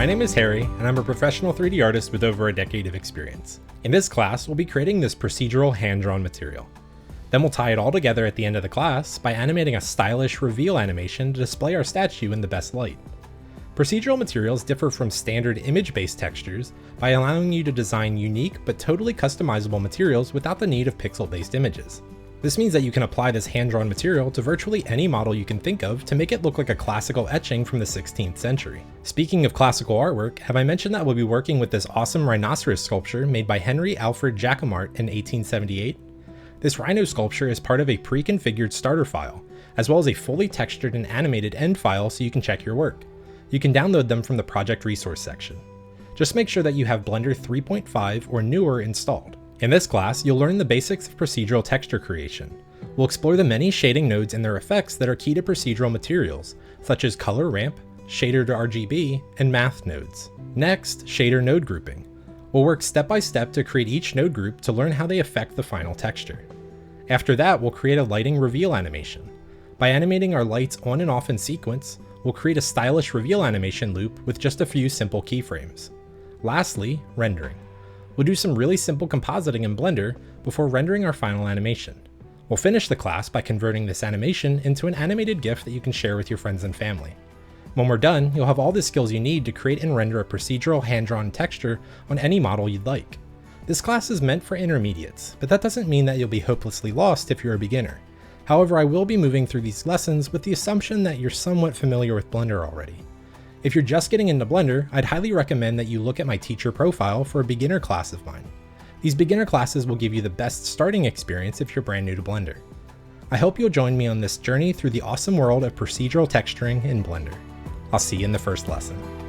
My name is Harry, and I'm a professional 3D artist with over a decade of experience. In this class, we'll be creating this procedural hand-drawn material. Then we'll tie it all together at the end of the class by animating a stylish reveal animation to display our statue in the best light. Procedural materials differ from standard image-based textures by allowing you to design unique but totally customizable materials without the need of pixel-based images. This means that you can apply this hand-drawn material to virtually any model you can think of to make it look like a classical etching from the 16th century. Speaking of classical artwork, have I mentioned that we'll be working with this awesome rhinoceros sculpture made by Henry Alfred Jacquemart in 1878? This rhino sculpture is part of a pre-configured starter file, as well as a fully textured and animated end file so you can check your work. You can download them from the project resource section. Just make sure that you have Blender 3.5 or newer installed. In this class, you'll learn the basics of procedural texture creation. We'll explore the many shading nodes and their effects that are key to procedural materials, such as color ramp, shader to RGB, and math nodes. Next, shader node grouping. We'll work step by step to create each node group to learn how they affect the final texture. After that, we'll create a lighting reveal animation. By animating our lights on and off in sequence, we'll create a stylish reveal animation loop with just a few simple keyframes. Lastly, rendering. We'll do some really simple compositing in Blender before rendering our final animation. We'll finish the class by converting this animation into an animated GIF that you can share with your friends and family. When we're done, you'll have all the skills you need to create and render a procedural hand-drawn texture on any model you'd like. This class is meant for intermediates, but that doesn't mean that you'll be hopelessly lost if you're a beginner. However, I will be moving through these lessons with the assumption that you're somewhat familiar with Blender already. If you're just getting into Blender, I'd highly recommend that you look at my teacher profile for a beginner class of mine. These beginner classes will give you the best starting experience if you're brand new to Blender. I hope you'll join me on this journey through the awesome world of procedural texturing in Blender. I'll see you in the first lesson.